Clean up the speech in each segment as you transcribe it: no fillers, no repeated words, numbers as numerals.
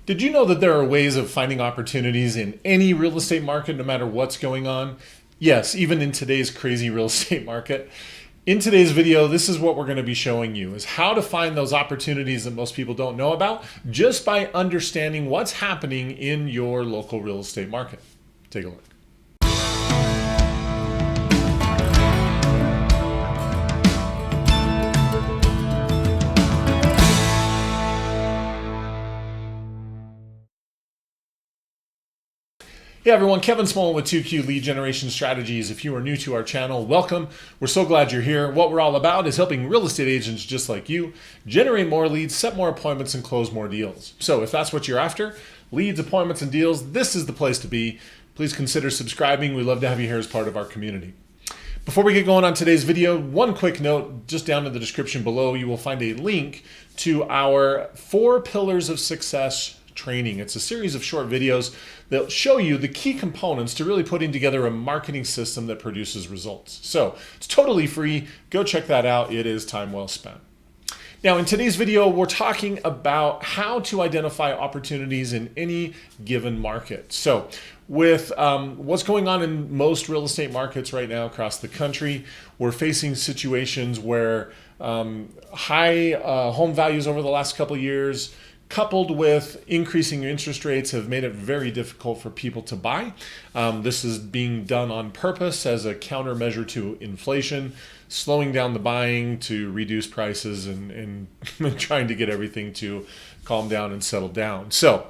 Did you know that there are ways of finding opportunities in any real estate market, no matter what's going on? Yes, even in today's crazy real estate market. In today's video, this is what we're going to be showing you, is how to find those opportunities that most people don't know about just by understanding what's happening in your local real estate market. Take a look. Hey everyone, Kevin Smullin with 2Q Lead Generation Strategies. If you are new to our channel, welcome. We're so glad you're here. What we're all about is helping real estate agents just like you generate more leads, set more appointments, and close more deals. So if that's what you're after, leads, appointments, and deals, this is the place to be. Please consider subscribing. We'd love to have you here as part of our community. Before we get going on today's video, one quick note, just down in the description below, you will find a link to our 4 Pillars of Success training. It's a series of short videos that show you the key components to really putting together a marketing system that produces results. So it's totally free. Go check that out. It is time well spent. Now, in today's video, we're talking about how to identify opportunities in any given market. So with what's going on in most real estate markets right now across the country, we're facing situations where high home values over the last couple of years, coupled with increasing interest rates, have made it very difficult for people to buy. This is being done on purpose as a countermeasure to inflation, slowing down the buying to reduce prices and trying to get everything to calm down and settle down. So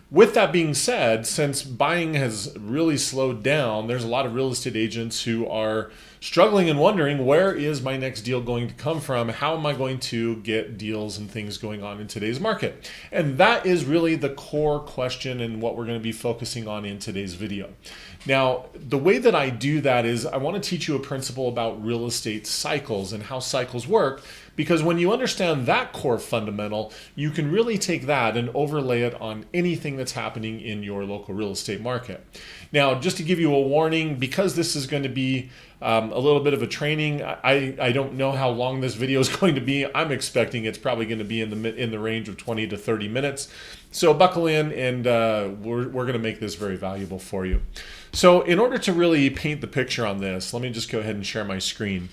with that being said, since buying has really slowed down, there's a lot of real estate agents who are struggling and wondering, where is my next deal going to come from? How am I going to get deals and things going on in today's market? And that is really the core question and what we're going to be focusing on in today's video. Now, the way that I do that is I want to teach you a principle about real estate cycles and how cycles work, because when you understand that core fundamental, you can really take that and overlay it on anything that's happening in your local real estate market. Now, just to give you a warning, because this is going to be a little bit of a training, I don't know how long this video is going to be. I'm expecting it's probably going to be in the range of 20 to 30 minutes. So buckle in, and we're going to make this very valuable for you. So in order to really paint the picture on this, let me just go ahead and share my screen.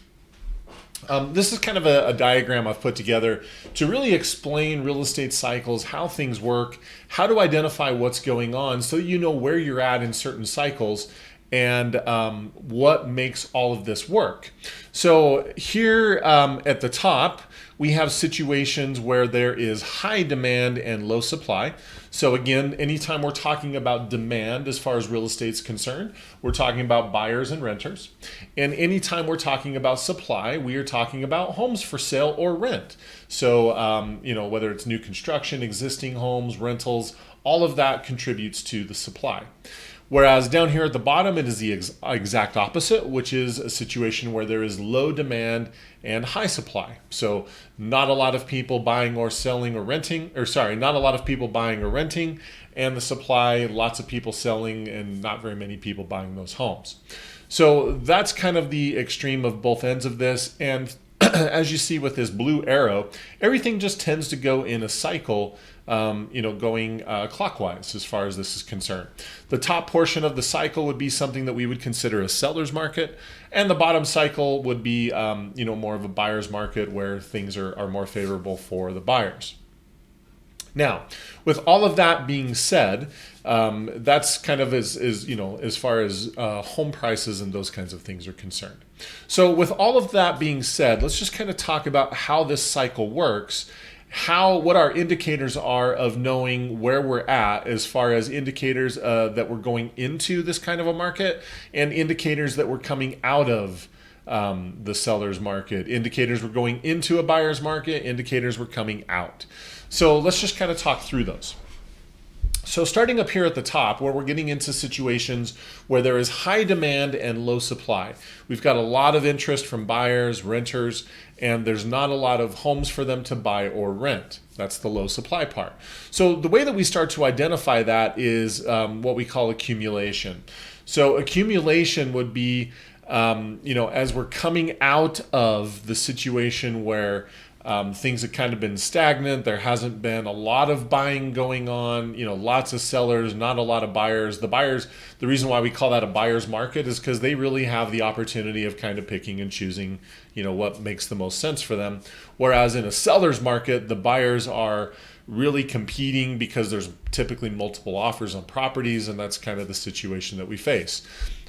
This is kind of a diagram I've put together to really explain real estate cycles, how things work, how to identify what's going on so that you know where you're at in certain cycles and what makes all of this work. So here at the top, we have situations where there is high demand and low supply. So again, anytime we're talking about demand as far as real estate's concerned, we're talking about buyers and renters. And anytime we're talking about supply, we are talking about homes for sale or rent. So, whether it's new construction, existing homes, rentals, all of that contributes to the supply. Whereas down here at the bottom, it is the exact opposite, which is a situation where there is low demand and high supply. So not a lot of people buying or selling or renting, not a lot of people buying or renting, and the supply, lots of people selling and not very many people buying those homes. So that's kind of the extreme of both ends of this. And as you see with this blue arrow, everything just tends to go in a cycle, going clockwise as far as this is concerned. The top portion of the cycle would be something that we would consider a seller's market, and the bottom cycle would be, more of a buyer's market where things are more favorable for the buyers. Now, with all of that being said, that's kind of as far as home prices and those kinds of things are concerned. So with all of that being said, let's just kind of talk about how this cycle works, what our indicators are of knowing where we're at as far as indicators that we're going into this kind of a market and indicators that we're coming out of the seller's market, indicators we're going into a buyer's market, indicators we're coming out. So let's just kind of talk through those. So starting up here at the top, where we're getting into situations where there is high demand and low supply. We've got a lot of interest from buyers, renters, and there's not a lot of homes for them to buy or rent. That's the low supply part. So the way that we start to identify that is what we call accumulation. So accumulation would be, as we're coming out of the situation where Things have kind of been stagnant. There hasn't been a lot of buying going on, lots of sellers, not a lot of buyers. The reason why we call that a buyer's market is because they really have the opportunity of kind of picking and choosing, what makes the most sense for them. Whereas in a seller's market, the buyers are really competing because there's typically multiple offers on properties, and that's kind of the situation that we face.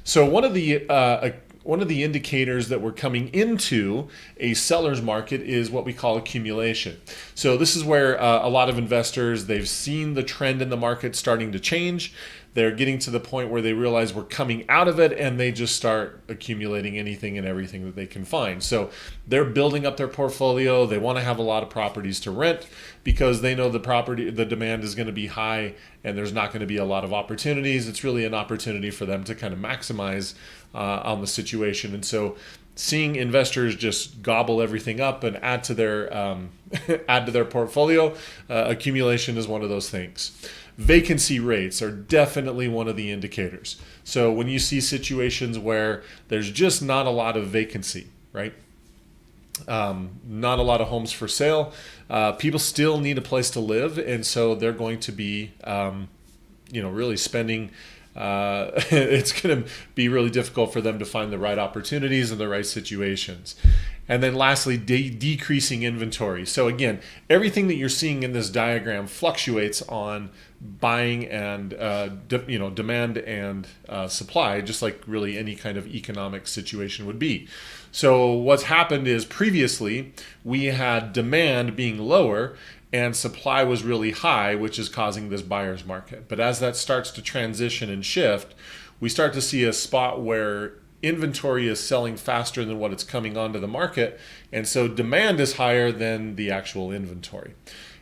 So one of the indicators that we're coming into a seller's market is what we call accumulation. So this is where a lot of investors, they've seen the trend in the market starting to change. They're getting to the point where they realize we're coming out of it, and they just start accumulating anything and everything that they can find. So they're building up their portfolio. They want to have a lot of properties to rent because they know the demand is going to be high and there's not going to be a lot of opportunities. It's really an opportunity for them to kind of maximize on the situation. And so seeing investors just gobble everything up and add to their portfolio, accumulation is one of those things. Vacancy rates are definitely one of the indicators. So when you see situations where there's just not a lot of vacancy, right? Not a lot of homes for sale. People still need a place to live, and so they're going to be, really spending. It's going to be really difficult for them to find the right opportunities and the right situations. And then lastly, decreasing inventory. So again, everything that you're seeing in this diagram fluctuates on buying and demand and supply, just like really any kind of economic situation would be. So what's happened is previously we had demand being lower and supply was really high, which is causing this buyer's market. But as that starts to transition and shift, we start to see a spot where inventory is selling faster than what it's coming onto the market, and so demand is higher than the actual inventory.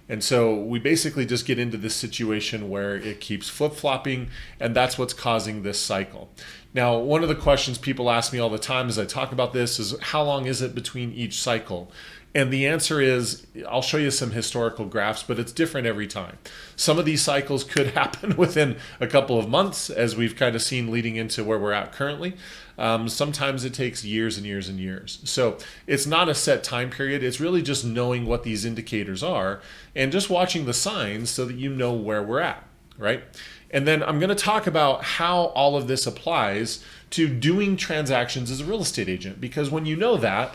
And so we basically just get into this situation where it keeps flip-flopping, and that's what's causing this cycle. Now, one of the questions people ask me all the time as I talk about this is, how long is it between each cycle? And the answer is, I'll show you some historical graphs, but it's different every time. Some of these cycles could happen within a couple of months, as we've kind of seen leading into where we're at currently. Sometimes it takes years and years and years. So it's not a set time period. It's really just knowing what these indicators are and just watching the signs so that you know where we're at, right? And then I'm going to talk about how all of this applies to doing transactions as a real estate agent, because when you know that,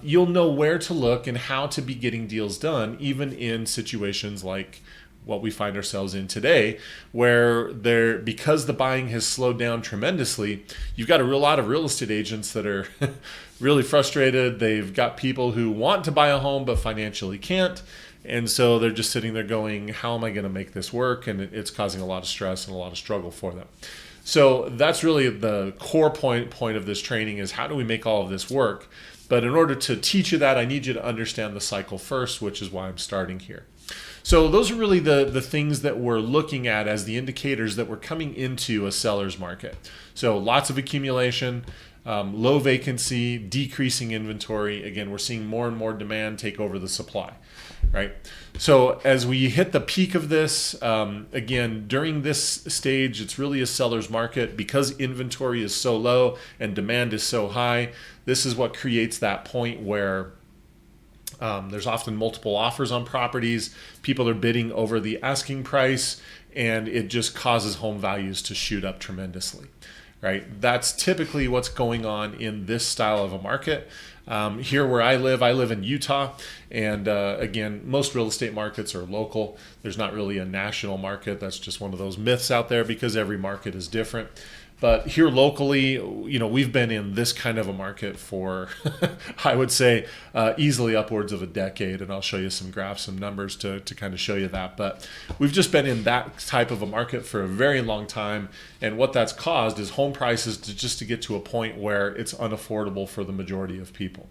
you'll know where to look and how to be getting deals done, even in situations like what we find ourselves in today, where because the buying has slowed down tremendously, you've got a lot of real estate agents that are really frustrated. They've got people who want to buy a home but financially can't. And so they're just sitting there going, how am I going to make this work? And it's causing a lot of stress and a lot of struggle for them. So that's really the core point of this training, is how do we make all of this work? But in order to teach you that, I need you to understand the cycle first, which is why I'm starting here. So those are really the things that we're looking at as the indicators that we're coming into a seller's market. So lots of accumulation, low vacancy, decreasing inventory. Again, we're seeing more and more demand take over the supply, right? So as we hit the peak of this, again, during this stage, it's really a seller's market because inventory is so low and demand is so high. This is what creates that point where there's often multiple offers on properties. People are bidding over the asking price, and it just causes home values to shoot up tremendously, right? That's typically what's going on in this style of a market. Here where I live in Utah, and again, most real estate markets are local. There's not really a national market. That's just one of those myths out there because every market is different. But here locally, we've been in this kind of a market for, I would say, easily upwards of a decade. And I'll show you some graphs, some numbers to kind of show you that. But we've just been in that type of a market for a very long time. And what that's caused is home prices to get to a point where it's unaffordable for the majority of people.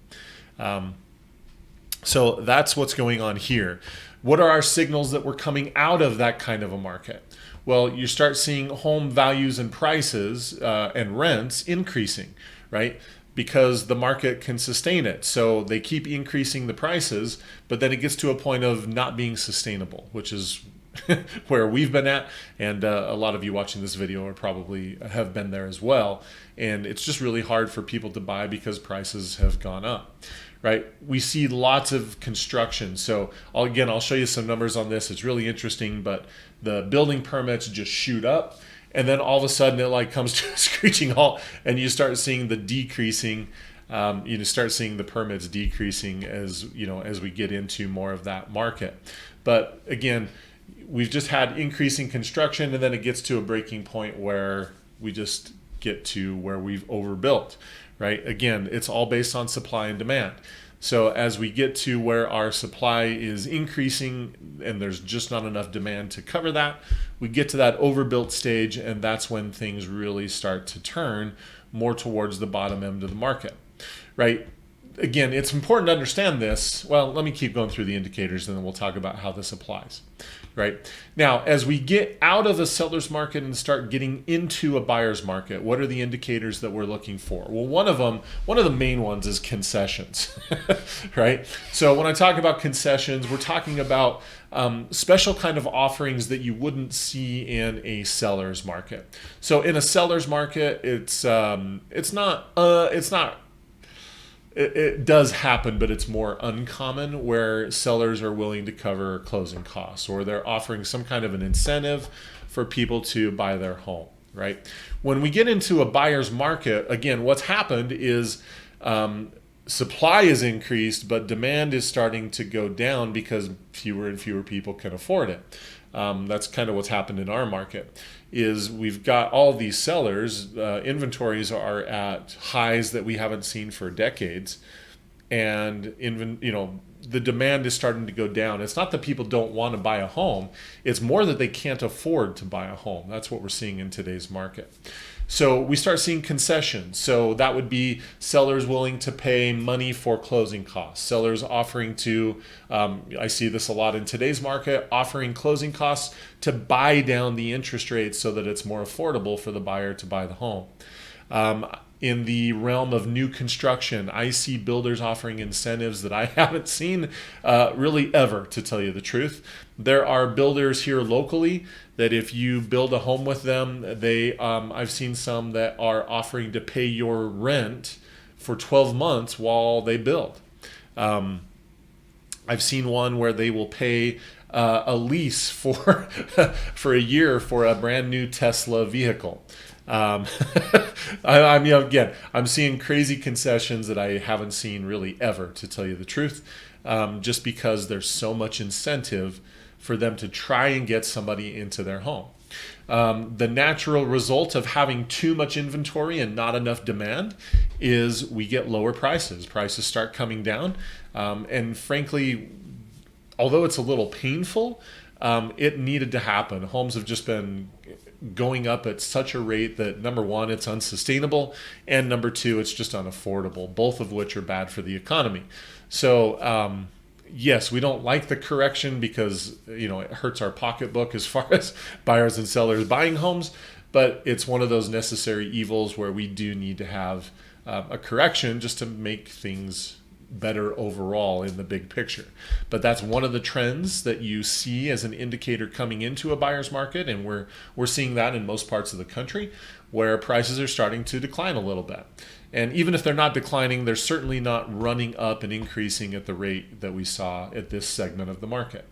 So that's what's going on here. What are our signals that we're coming out of that kind of a market? Well, you start seeing home values and prices and rents increasing, right? Because the market can sustain it. So they keep increasing the prices, but then it gets to a point of not being sustainable, which is where we've been at. And a lot of you watching this video are probably have been there as well. And it's just really hard for people to buy because prices have gone up, right? We see lots of construction. So I'll show you some numbers on this. It's really interesting, but the building permits just shoot up, and then all of a sudden it like comes to a screeching halt, and you start seeing the decreasing. You start seeing the permits decreasing as as we get into more of that market. But again, we've just had increasing construction, and then it gets to a breaking point where we just get to where we've overbuilt, right? Again, it's all based on supply and demand. So as we get to where our supply is increasing and there's just not enough demand to cover that, we get to that overbuilt stage, and that's when things really start to turn more towards the bottom end of the market, right? Again, it's important to understand this. Well, let me keep going through the indicators, and then we'll talk about how this applies. Right now, as we get out of a seller's market and start getting into a buyer's market, what are the indicators that we're looking for? Well, one of the main ones is concessions, right? So when I talk about concessions, we're talking about special kind of offerings that you wouldn't see in a seller's market. So in a seller's market, it does happen, but it's more uncommon, where sellers are willing to cover closing costs, or they're offering some kind of an incentive for people to buy their home, right? When we get into a buyer's market, again, what's happened is supply is increased, but demand is starting to go down because fewer and fewer people can afford it. That's kind of what's happened in our market. Is we've got all these sellers, inventories are at highs that we haven't seen for decades, and the demand is starting to go down. It's not that people don't want to buy a home, it's more that they can't afford to buy a home. That's what we're seeing in today's market. So we start seeing concessions. So that would be sellers willing to pay money for closing costs. Sellers offering to, I see this a lot in today's market, offering closing costs to buy down the interest rate so that it's more affordable for the buyer to buy the home. In the realm of new construction, I see builders offering incentives that I haven't seen really ever, to tell you the truth. There are builders here locally that if you build a home with them, I've seen some that are offering to pay your rent for 12 months while they build. I've seen one where they will pay a lease for for a year for a brand new Tesla vehicle. I'm seeing crazy concessions that I haven't seen really ever, to tell you the truth, just because there's so much incentive for them to try and get somebody into their home. The natural result of having too much inventory and not enough demand is we get lower prices. Prices start coming down, and frankly, although it's a little painful, it needed to happen. Homes have just been going up at such a rate that, number one, it's unsustainable, and number two, it's just unaffordable, both of which are bad for the economy. So yes, we don't like the correction because it hurts our pocketbook as far as buyers and sellers buying homes, but it's one of those necessary evils where we do need to have a correction just to make things better overall in the big picture. But that's one of the trends that you see as an indicator coming into a buyer's market, and we're seeing that in most parts of the country, where prices are starting to decline a little bit. And even if they're not declining, they're certainly not running up and increasing at the rate that we saw at this segment of the market,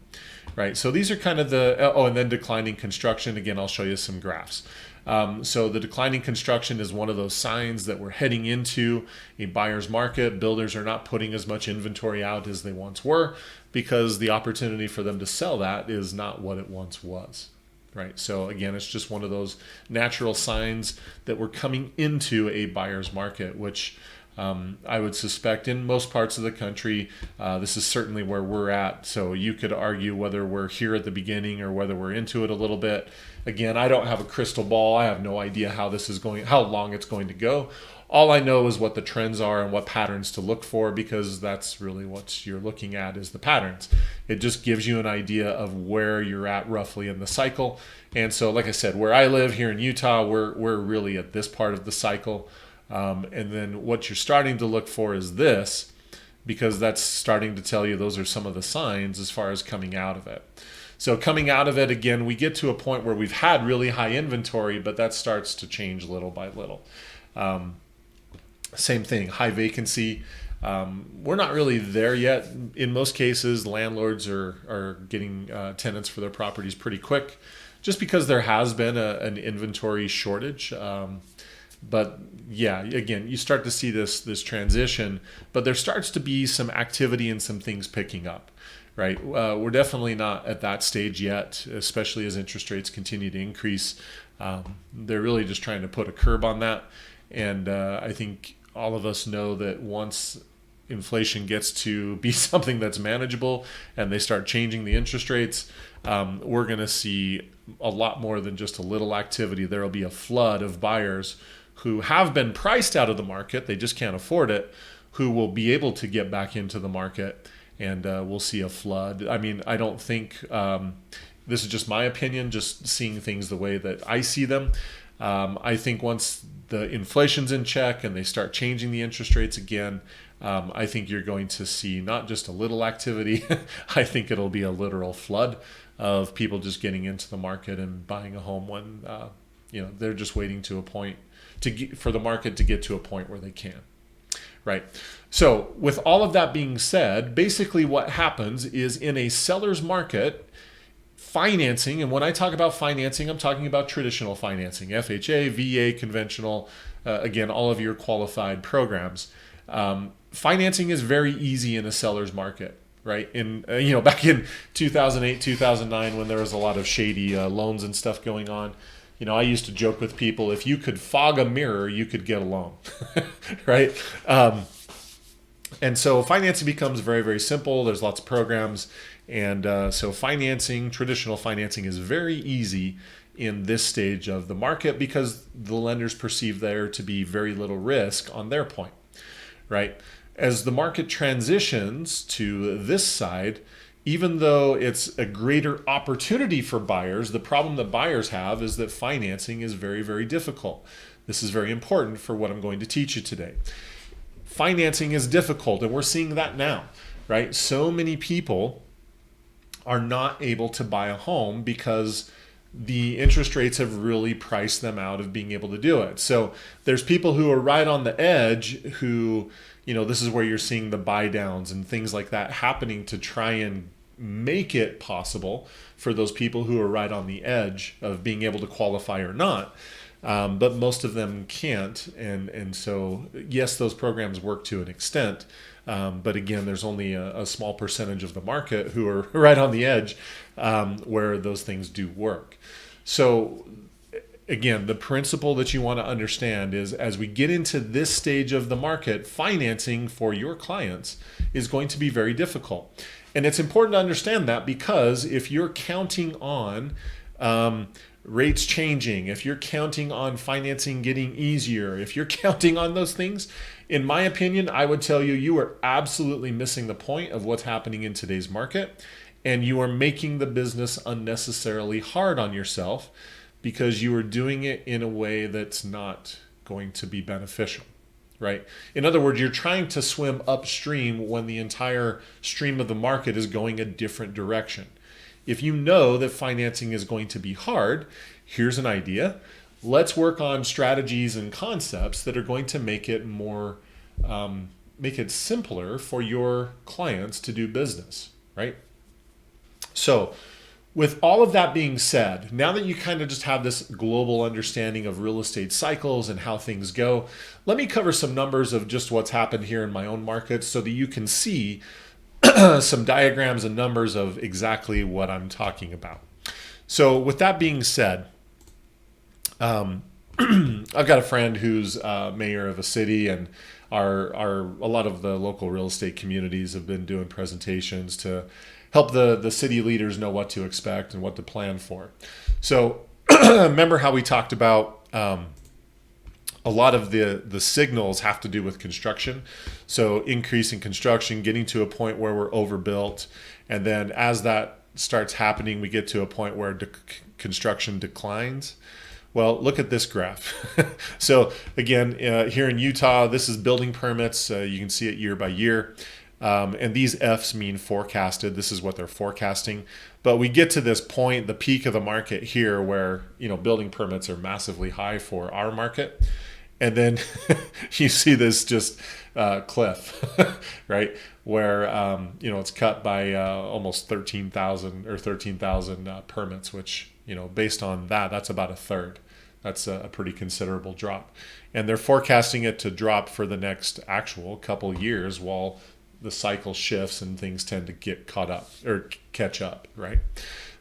right? So these are kind of and then declining construction. Again, I'll show you some graphs. So the declining construction is one of those signs that we're heading into a buyer's market. Builders are not putting as much inventory out as they once were because the opportunity for them to sell that is not what it once was, right? So again, it's just one of those natural signs that we're coming into a buyer's market, which I would suspect in most parts of the country, this is certainly where we're at. So you could argue whether we're here at the beginning or whether we're into it a little bit. Again, I don't have a crystal ball. I have no idea how long it's going to go. All I know is what the trends are and what patterns to look for, because that's really what you're looking at, is the patterns. It just gives you an idea of where you're at roughly in the cycle. And so, like I said, where I live here in Utah, we're really at this part of the cycle. And then what you're starting to look for is this, because that's starting to tell you those are some of the signs as far as coming out of it. So coming out of it, again, we get to a point where we've had really high inventory, but that starts to change little by little. Same thing, high vacancy. We're not really there yet. In most cases, landlords are getting tenants for their properties pretty quick, just because there has been an inventory shortage. But yeah, again, you start to see this transition, but there starts to be some activity and some things picking up, right? We're definitely not at that stage yet, especially as interest rates continue to increase. They're really just trying to put a curb on that. And I think all of us know that once inflation gets to be something that's manageable and they start changing the interest rates, we're going to see a lot more than just a little activity. There will be a flood of buyers who have been priced out of the market, they just can't afford it, who will be able to get back into the market, and we'll see a flood. I mean, I don't think, this is just my opinion, just seeing things the way that I see them. I think once the inflation's in check and they start changing the interest rates again, I think you're going to see not just a little activity, I think it'll be a literal flood of people just getting into the market and buying a home when they're just waiting to a point for the market to get to a point where they can. Right. So with all of that being said, basically what happens is in a seller's market, financing, and when I talk about financing, I'm talking about traditional financing, FHA, VA, conventional, again, all of your qualified programs. Financing is very easy in a seller's market, right? Back in 2008, 2009, when there was a lot of shady loans and stuff going on, I used to joke with people, if you could fog a mirror, you could get a loan, right? And so financing becomes very, very simple. There's lots of programs. And so traditional financing is very easy in this stage of the market because the lenders perceive there to be very little risk on their point, right? As the market transitions to this side, even though it's a greater opportunity for buyers, the problem that buyers have is that financing is very, very difficult. This is very important for what I'm going to teach you today. Financing is difficult, and we're seeing that now, right? So many people are not able to buy a home because the interest rates have really priced them out of being able to do it. So there's people who are right on the edge who, this is where you're seeing the buy downs and things like that happening to try and make it possible for those people who are right on the edge of being able to qualify or not. But most of them can't. And so, yes, those programs work to an extent. But again, there's only a small percentage of the market who are right on the edge where those things do work. So again, the principle that you want to understand is as we get into this stage of the market, financing for your clients is going to be very difficult. And it's important to understand that because if you're counting on rates changing, if you're counting on financing getting easier, if you're counting on those things, in my opinion, I would tell you, you are absolutely missing the point of what's happening in today's market. And you are making the business unnecessarily hard on yourself because you are doing it in a way that's not going to be beneficial, right? In other words, you're trying to swim upstream when the entire stream of the market is going a different direction. If you know that financing is going to be hard, here's an idea. Let's work on strategies and concepts that are going to make it make it simpler for your clients to do business, right? So with all of that being said, now that you kind of just have this global understanding of real estate cycles and how things go, let me cover some numbers of just what's happened here in my own market so that you can see some diagrams and numbers of exactly what I'm talking about. So with that being said, I've got a friend who's mayor of a city, and a lot of the local real estate communities have been doing presentations to help the city leaders know what to expect and what to plan for. So remember how we talked about a lot of the signals have to do with construction. So increase in construction, getting to a point where we're overbuilt. And then as that starts happening, we get to a point where construction declines. Well, look at this graph. So again, here in Utah, this is building permits. You can see it year by year. And these Fs mean forecasted. This is what they're forecasting. But we get to this point, the peak of the market here, where building permits are massively high for our market. And then you see this just cliff, right? Where it's cut by almost 13,000 or 13,000 permits, which based on that, that's about a third. That's a pretty considerable drop, and they're forecasting it to drop for the next actual couple years while the cycle shifts and things tend to get caught up or catch up, right?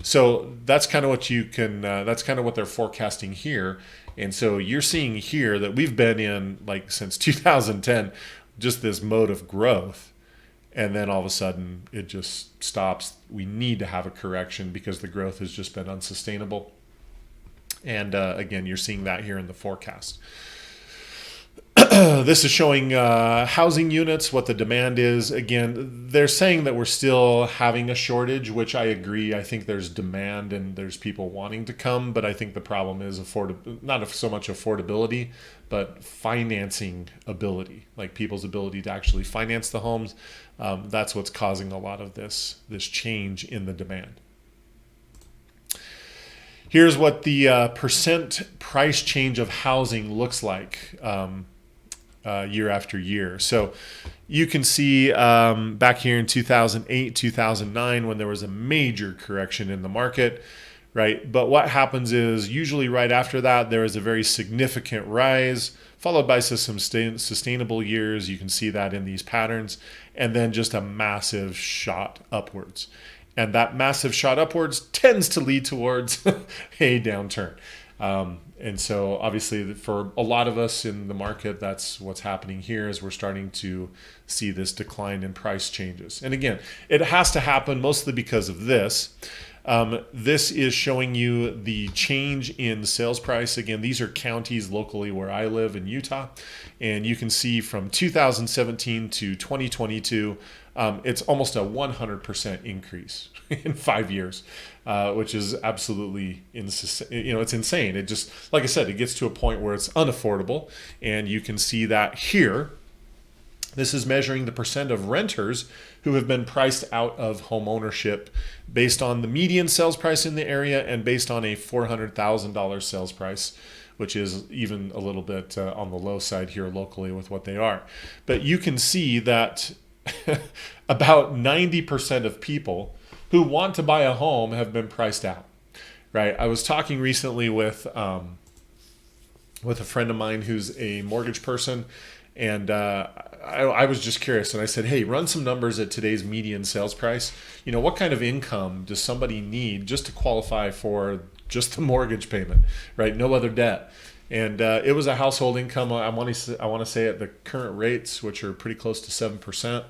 So that's kind of what you can. That's kind of what they're forecasting here. And so you're seeing here that we've been in, like, since 2010, just this mode of growth. And then all of a sudden it just stops. We need to have a correction because the growth has just been unsustainable. And again, you're seeing that here in the forecast. This is showing housing units, what the demand is. Again, they're saying that we're still having a shortage, which I agree. I think there's demand and there's people wanting to come, but I think the problem is not so much affordability, but financing ability, like people's ability to actually finance the homes. That's what's causing a lot of this change in the demand. Here's what the percent price change of housing looks like year after year. So you can see back here in 2008, 2009, when there was a major correction in the market, right? But what happens is usually right after that, there is a very significant rise, followed by some sustainable years. You can see that in these patterns, and then just a massive shot upwards. And that massive shot upwards tends to lead towards a downturn. And so obviously for a lot of us in the market, that's what's happening here, is we're starting to see this decline in price changes. And again, it has to happen mostly because of this. This is showing you the change in sales price. Again, these are counties locally where I live in Utah. And you can see from 2017 to 2022, it's almost a 100% increase in 5 years, which is absolutely it's insane. It just, like I said, it gets to a point where it's unaffordable, and you can see that here. This is measuring the percent of renters who have been priced out of home ownership based on the median sales price in the area and based on a $400,000 sales price, which is even a little bit on the low side here locally with what they are. But you can see that about 90% of people who want to buy a home have been priced out, right? I was talking recently with a friend of mine who's a mortgage person, and I was just curious, and I said, hey, run some numbers at today's median sales price. What kind of income does somebody need just to qualify for just the mortgage payment, right? No other debt. And it was a household income, I want to say at the current rates, which are pretty close to 7%.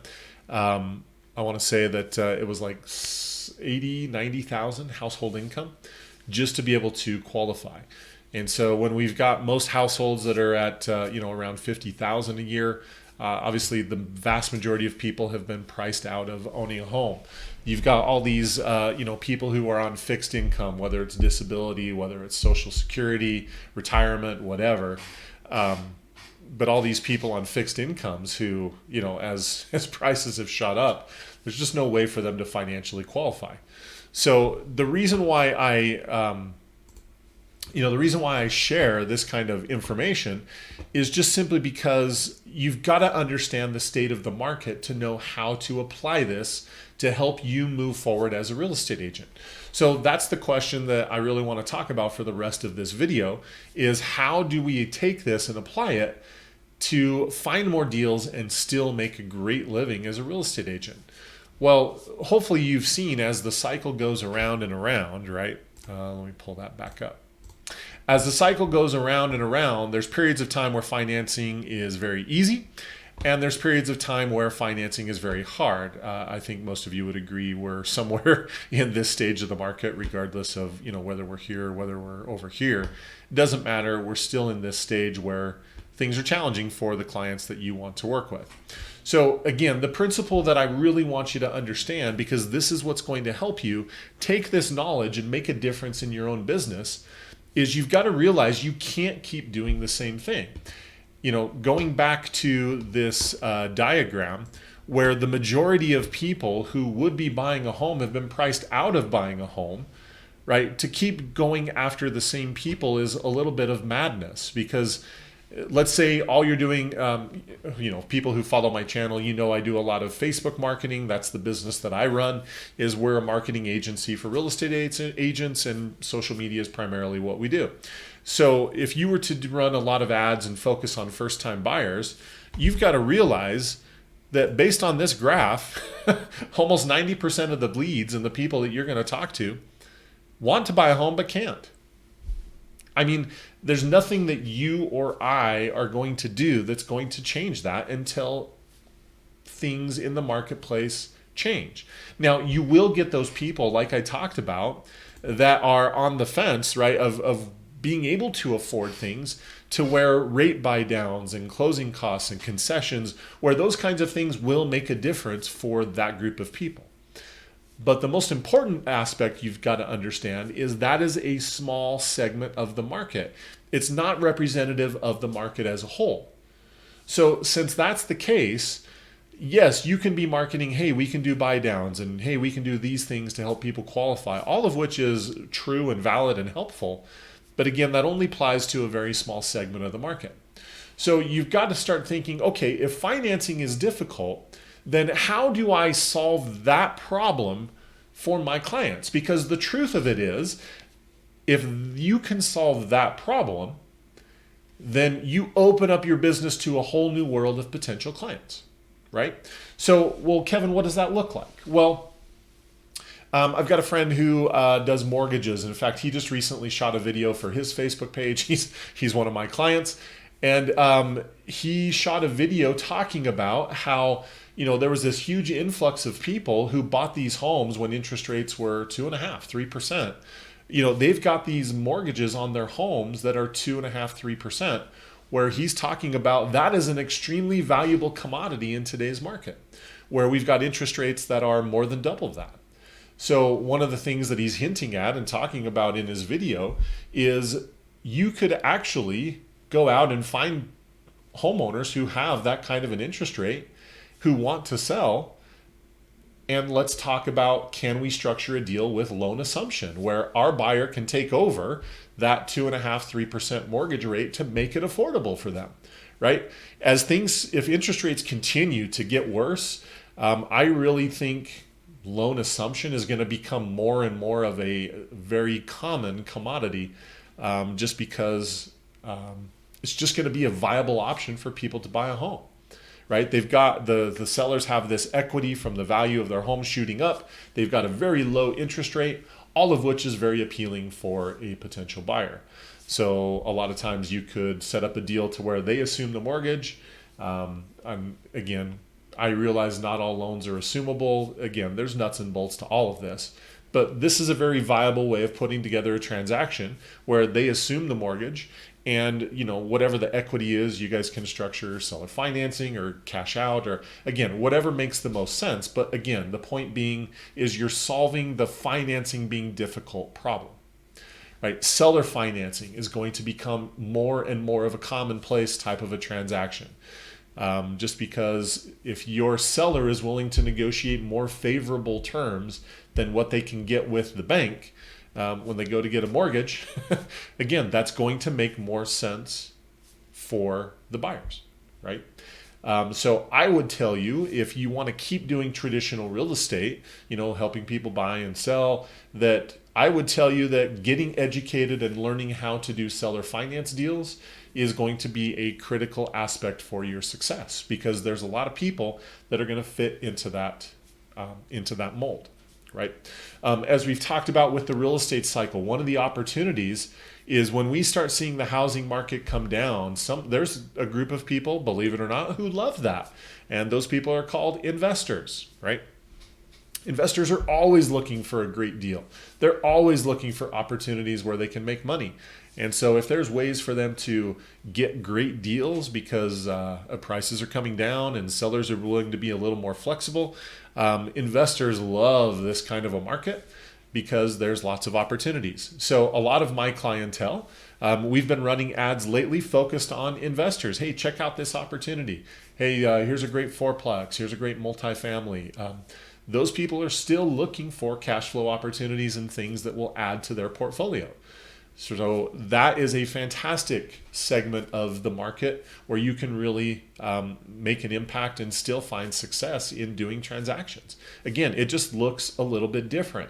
I want to say that it was like 80, 90,000 household income just to be able to qualify. And so when we've got most households that are at around 50,000 a year, obviously the vast majority of people have been priced out of owning a home. You've got all these people who are on fixed income, whether it's disability, whether it's Social Security, retirement, whatever. But all these people on fixed incomes who, as prices have shot up, there's just no way for them to financially qualify. So the reason why I share this kind of information is just simply because you've got to understand the state of the market to know how to apply this to help you move forward as a real estate agent. So that's the question that I really want to talk about for the rest of this video, is how do we take this and apply it to find more deals and still make a great living as a real estate agent? Well, hopefully you've seen as the cycle goes around and around, right? Let me pull that back up. As the cycle goes around and around, there's periods of time where financing is very easy, and there's periods of time where financing is very hard. I think most of you would agree we're somewhere in this stage of the market, regardless of whether we're here or whether we're over here. It doesn't matter. We're still in this stage where things are challenging for the clients that you want to work with. So again, the principle that I really want you to understand, because this is what's going to help you take this knowledge and make a difference in your own business, is you've got to realize you can't keep doing the same thing. Going back to this diagram where the majority of people who would be buying a home have been priced out of buying a home, right? To keep going after the same people is a little bit of madness, because Let's say all you're doing, people who follow my channel, I do a lot of Facebook marketing. That's the business that I run. Is we're a marketing agency for real estate agents, and social media is primarily what we do. So if you were to run a lot of ads and focus on first-time buyers, you've got to realize that based on this graph, almost 90% of the leads and the people that you're going to talk to want to buy a home but can't. I mean, there's nothing that you or I are going to do that's going to change that until things in the marketplace change. Now, you will get those people, like I talked about, that are on the fence, right, of being able to afford things, to where rate buy downs and closing costs and concessions, where those kinds of things will make a difference for that group of people. But the most important aspect you've got to understand is that is a small segment of the market. It's not representative of the market as a whole. So since that's the case, yes, you can be marketing, hey, we can do buy downs, and hey, we can do these things to help people qualify, all of which is true and valid and helpful. But again, that only applies to a very small segment of the market. So you've got to start thinking, okay, if financing is difficult, then how do I solve that problem for my clients? Because the truth of it is, if you can solve that problem, then you open up your business to a whole new world of potential clients, right? So, well, Kevin, what does that look like? Well, I've got a friend who does mortgages. In fact, he just recently shot a video for his Facebook page. He's one of my clients. And he shot a video talking about how, there was this huge influx of people who bought these homes when interest rates were 2.5%, 3%. They've got these mortgages on their homes that are 2.5%, 3%, where he's talking about that is an extremely valuable commodity in today's market, where we've got interest rates that are more than double that. So one of the things that he's hinting at and talking about in his video is you could actually go out and find homeowners who have that kind of an interest rate, who want to sell. And let's talk about, can we structure a deal with loan assumption where our buyer can take over that 2.5%, 3% mortgage rate to make it affordable for them, right? If interest rates continue to get worse, I really think loan assumption is going to become more and more of a very common commodity, just because it's just going to be a viable option for people to buy a home, right? They've got the sellers have this equity from the value of their home shooting up. They've got a very low interest rate, all of which is very appealing for a potential buyer. So a lot of times you could set up a deal to where they assume the mortgage. Again, I realize not all loans are assumable. Again, there's nuts and bolts to all of this. But this is a very viable way of putting together a transaction where they assume the mortgage, and whatever the equity is, you guys can structure seller financing or cash out, or again, whatever makes the most sense. But again, the point being is you're solving the financing being difficult problem. Right? Seller financing is going to become more and more of a commonplace type of a transaction. Just because if your seller is willing to negotiate more favorable terms than what they can get with the bank when they go to get a mortgage, again, that's going to make more sense for the buyers, right? So I would tell you, if you want to keep doing traditional real estate, helping people buy and sell, that I would tell you that getting educated and learning how to do seller finance deals is going to be a critical aspect for your success, because there's a lot of people that are going to fit into that mold, right? As we've talked about with the real estate cycle, one of the opportunities is when we start seeing the housing market come down, there's a group of people, believe it or not, who love that. And those people are called investors, right? Investors are always looking for a great deal. They're always looking for opportunities where they can make money. And so if there's ways for them to get great deals because prices are coming down and sellers are willing to be a little more flexible, investors love this kind of a market because there's lots of opportunities. So a lot of my clientele, we've been running ads lately focused on investors. Hey, check out this opportunity. Hey, here's a great fourplex. Here's a great multifamily. Those people are still looking for cash flow opportunities and things that will add to their portfolio. So that is a fantastic segment of the market where you can really make an impact and still find success in doing transactions. Again, it just looks a little bit different,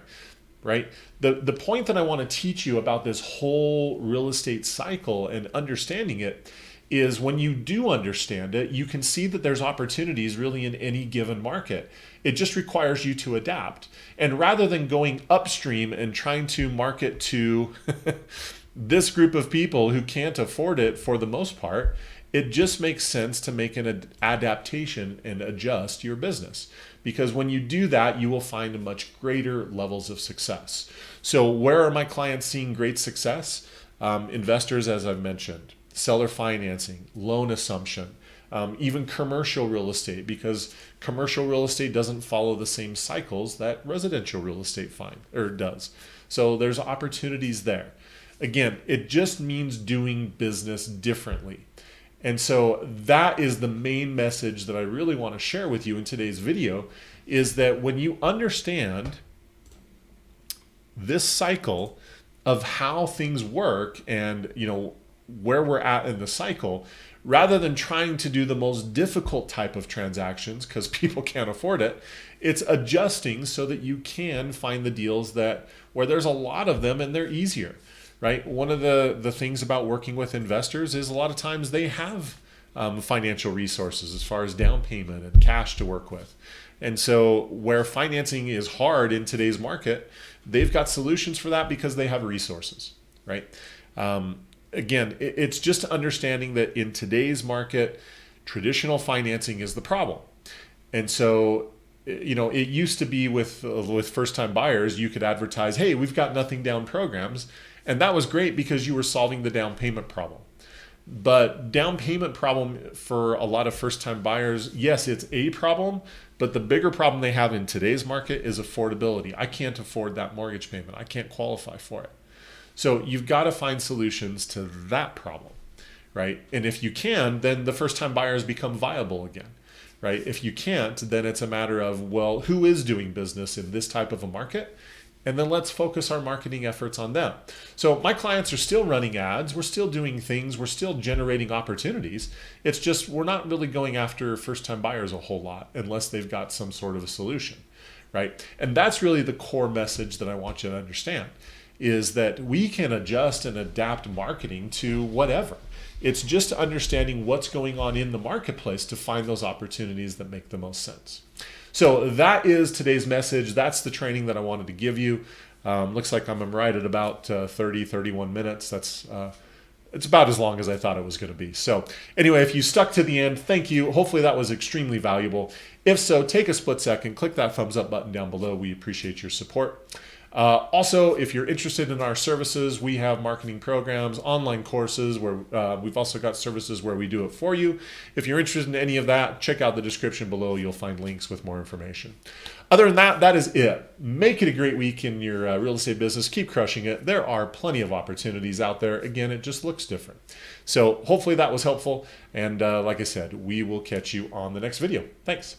right? The point that I want to teach you about this whole real estate cycle and understanding it is when you do understand it, you can see that there's opportunities really in any given market. It just requires you to adapt. And rather than going upstream and trying to market to this group of people who can't afford it for the most part, it just makes sense to make an adaptation and adjust your business. Because when you do that, you will find much greater levels of success. So where are my clients seeing great success? Investors, as I've mentioned, seller financing, loan assumption, even commercial real estate, because commercial real estate doesn't follow the same cycles that residential real estate does. So there's opportunities there. Again, it just means doing business differently. And so that is the main message that I really want to share with you in today's video, is that when you understand this cycle of how things work and, where we're at in the cycle, rather than trying to do the most difficult type of transactions because people can't afford it, it's adjusting so that you can find the deals where there's a lot of them and they're easier, right? One of the things about working with investors is a lot of times they have financial resources as far as down payment and cash to work with. And so where financing is hard in today's market, they've got solutions for that because they have resources, right? Again, it's just understanding that in today's market, traditional financing is the problem. And so, it used to be with first-time buyers, you could advertise, hey, we've got nothing down programs. And that was great because you were solving the down payment problem. But down payment problem for a lot of first-time buyers, yes, it's a problem, but the bigger problem they have in today's market is affordability. I can't afford that mortgage payment. I can't qualify for it. So you've got to find solutions to that problem, right? And if you can, then the first-time buyers become viable again, right? If you can't, then it's a matter of, well, who is doing business in this type of a market? And then let's focus our marketing efforts on them. So my clients are still running ads. We're still doing things. We're still generating opportunities. It's just we're not really going after first-time buyers a whole lot unless they've got some sort of a solution, right? And that's really the core message that I want you to understand, is that we can adjust and adapt marketing to whatever. It's just understanding what's going on in the marketplace to find those opportunities that make the most sense. So that is today's message. That's the training that I wanted to give you. Looks like I'm right at about 31 minutes. It's about as long as I thought it was going to be. So anyway, if you stuck to the end, thank you. Hopefully that was extremely valuable. If so, take a split second, click that thumbs up button down below. We appreciate your support. Also, if you're interested in our services, we have marketing programs, online courses where we've also got services where we do it for you. If you're interested in any of that, check out the description below. You'll find links with more information. Other than that, that is it. Make it a great week in your real estate business. Keep crushing it. There are plenty of opportunities out there. Again, it just looks different. So hopefully that was helpful. And like I said, we will catch you on the next video. Thanks.